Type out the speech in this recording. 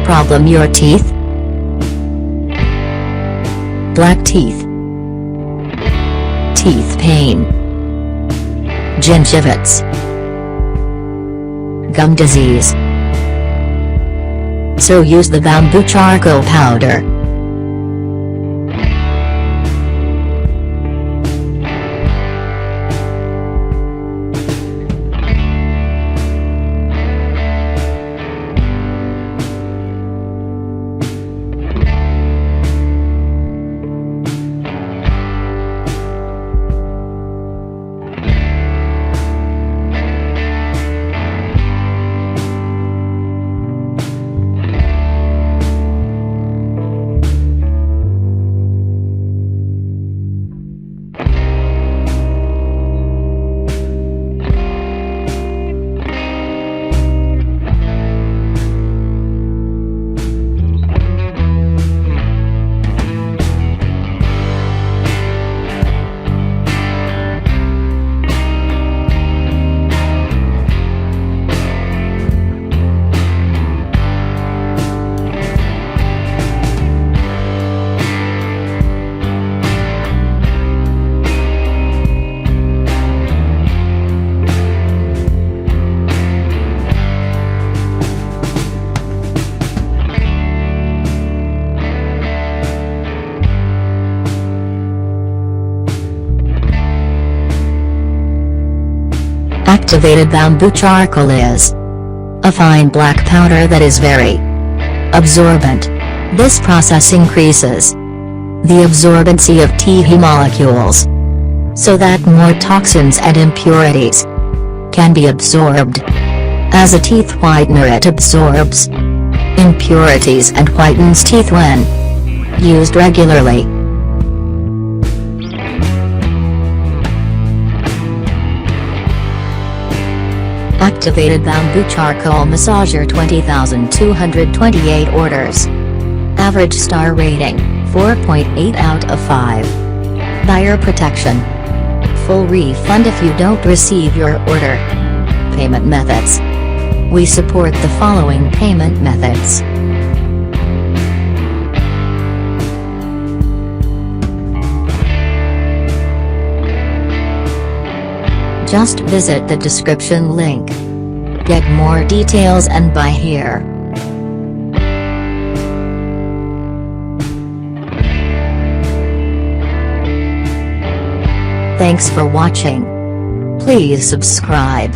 problem your teeth? Black teeth, teeth pain, gingivitis, gum disease. So use the bamboo charcoal powder. Activated bamboo charcoal is a fine black powder that is very absorbent. This process increases the absorbency of tea molecules, so that more toxins and impurities can be absorbed. As a teeth whitener, it absorbs impurities and whitens teeth when used regularly. Activated bamboo charcoal massager 20,228 orders. Average star rating, 4.8 out of 5. Buyer protection. Full refund if you don't receive your order. Payment methods. We support the following payment methods. Just visit the description link. Get more details and buy here. Thanks for watching. Please subscribe.